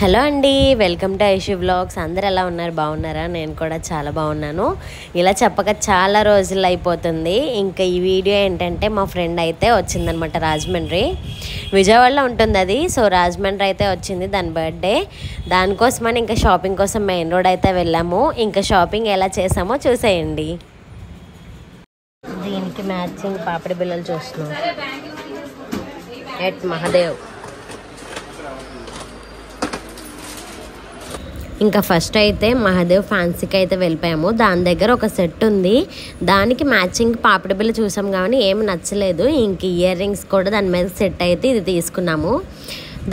Hello అండి, welcome to Aishu vlogs. అందరు ఎలా ఉన్నారు? బాగున్నారా? నేను కూడా చాలా బాగున్నాను. ఇలా చెప్పక చాలా రోజులు అయిపోతుంది. ఇంకా ఈ వీడియో ఏంటంటే మా ఫ్రెండ్ అయితే వచ్చిందనమాట. రాజమండ్రి, విజయవాడలో ఉంటుంది అది. సో రాజమండ్రి అయితే వచ్చింది, దాని బర్త్డే. దానికోసమని ఇంకా షాపింగ్ కోసం మెయిన్ రోడ్ అయితే వెళ్ళాము. ఇంకా షాపింగ్ ఎలా చేసామో చూసేయండి. దీనికి మ్యాచింగ్ పాపిడి బిళ్ళలు చూస్తున్నాం ఎట్ మహాదేవ్. ఇంకా ఫస్ట్ అయితే మహాదేవ్ ఫ్యాన్సీకి అయితే వెళ్ళిపోయాము. దాని దగ్గర ఒక సెట్ ఉంది, దానికి మ్యాచింగ్ పాపిడి బిళ్ళ చూసాం కానీ ఏమి నచ్చలేదు. ఇంక ఇయర్ రింగ్స్ కూడా దాని మీద సెట్ అయితే ఇది తీసుకున్నాము.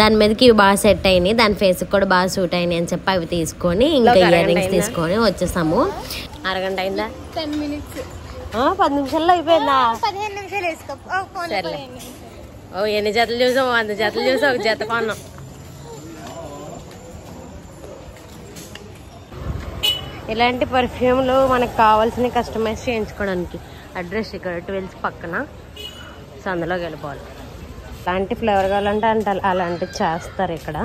దాని మీదకి ఇవి బాగా సెట్ అయినాయి, దాని ఫేస్కి కూడా బాగా సూట్ అయినాయి అని చెప్పి అవి తీసుకొని ఇంకా ఇయర్ రింగ్స్ తీసుకొని వచ్చేసాము. అరగంట అయిందా? 10 minutes. 10 నిమిషాల్లో అయిపోయిందా? 15 నిమిషాలు వేసుకో. ఎన్ని జతలు చూసాము? 100 జతలు చూసాం, ఒక జత కొన్నాం. ఇలాంటి పర్ఫ్యూమ్లు మనకు కావాల్సిన కస్టమైజ్ చేయించుకోవడానికి అడ్రస్ ఇక్కడ 12 పక్కన. సో అందులోకి వెళ్ళిపోవాలి. అలాంటి ఫ్లేవర్ కావాలంటే అంటే అలాంటివి చేస్తారు ఇక్కడ.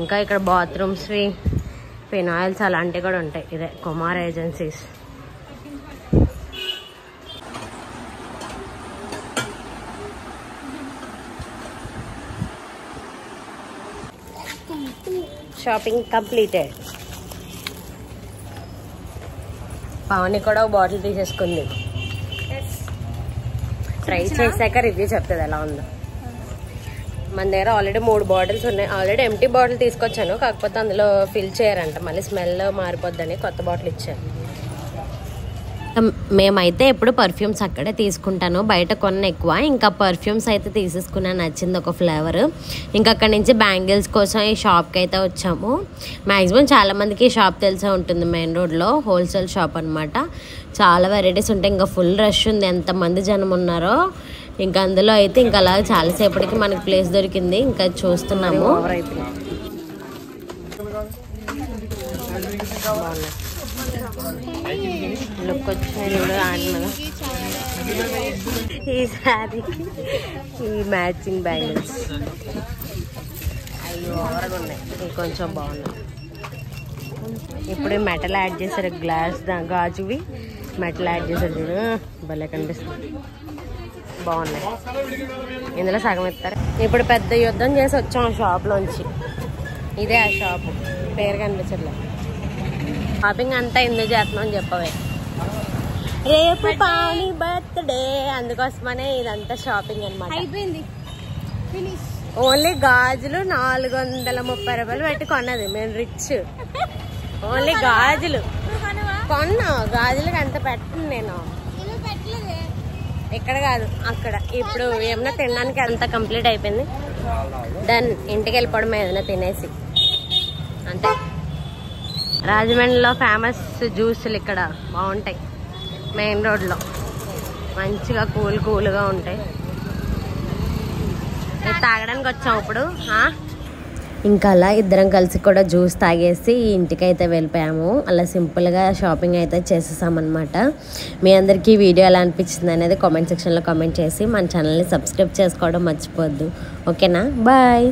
ఇంకా ఇక్కడ బాత్రూమ్స్వి, ఫినాయిల్స్ అలాంటివి కూడా ఉంటాయి. ఇదే Kumar agencies. Shopping completed. Pavani కూడా ఒక బాటిల్ తీసేసుకుంది. ట్రై చేశాక రివ్యూ చెప్తుంది ఎలా ఉందో. మన దగ్గర ఆల్రెడీ 3 బాటిల్స్ ఉన్నాయి. ఆల్రెడీ ఎంటీ బాటిల్ తీసుకొచ్చాను, కాకపోతే అందులో ఫిల్ చేయరంట, మళ్ళీ స్మెల్ మారిపోద్దని కొత్త బాటిల్ ఇచ్చాను. మేమైతే ఎప్పుడు పర్ఫ్యూమ్స్ అక్కడే తీసుకుంటాను, బయట కొన్న ఎక్కువ. ఇంకా పర్ఫ్యూమ్స్ అయితే తీసేసుకున్నాను, నచ్చింది ఒక ఫ్లేవర్. ఇంకా అక్కడి నుంచి బ్యాంగిల్స్ కోసం ఈ షాప్కి అయితే వచ్చాము. మ్యాక్సిమం చాలామందికి ఈ షాప్ తెలిసే ఉంటుంది, మెయిన్ రోడ్లో హోల్సేల్ షాప్ అనమాట. చాలా వెరైటీస్ ఉంటాయి. ఇంకా ఫుల్ రష్ ఉంది, ఎంతమంది జనం ఉన్నారో. ఇంకా అందులో అయితే ఇంకా అలా చాలాసేపటికి మనకి ప్లేస్ దొరికింది, ఇంకా చూస్తున్నాము. లుక్ వచ్చినాయి ఈసారి ఈ మ్యాచింగ్ బ్యాంగిల్స్ అవి ఓవర్గా ఉన్నాయి, ఇవి కొంచెం బాగున్నాయి. ఇప్పుడు మెటల్ యాడ్ చేశారు, గ్లాస్ గాజువి మెటల్ యాడ్ చేశారు. చూడు భలే కనిపిస్తుంది, బాగున్నాయి. ఇందులో సగం ఇస్తారు. ఇప్పుడు పెద్ద యుద్ధం చేసి వచ్చాం ఆ షాప్లోంచి. ఇదే ఆ షాపు, పేరు కనిపించట్లేదు. షాపింగ్ అంతా ఎందుకు చేస్తున్నాం అని చెప్పవే. రేపు పావని బర్త్డే, అందుకోసమనే ఇదంతా షాపింగ్ అనమాట. ఓన్లీ గాజులు 430 రూపాయలు పెట్టి కొన్నది. మేము రిచ్, ఓన్లీ గాజులు కొన్నా. గాజులకి అంత పెట్టను నేను, ఇక్కడ కాదు అక్కడ. ఇప్పుడు ఏమన్నా తినడానికి అంతా కంప్లీట్ అయిపోయింది. దాన్ని ఇంటికి వెళ్ళిపోవడం ఏదైనా తినేసి అంతే. రాజమండ్రిలో ఫేమస్ జ్యూసులు ఇక్కడ బాగుంటాయి, మెయిన్ రోడ్లో మంచిగా కూల్గా ఉంటాయి. తాగడానికి వచ్చాం ఇప్పుడు. ఇంకా అలా ఇద్దరం కలిసి కూడా జ్యూస్ తాగేసి ఇంటికైతే వెళ్ళిపోయాము. అలా సింపుల్గా షాపింగ్ అయితే చేసేసామన్నమాట. మీ అందరికీ వీడియో ఎలా అనిపించింది అనేది కామెంట్ సెక్షన్లో కామెంట్ చేసి మన ఛానల్ని సబ్స్క్రైబ్ చేసుకోవడం మర్చిపోవద్దు. ఓకేనా? బాయ్.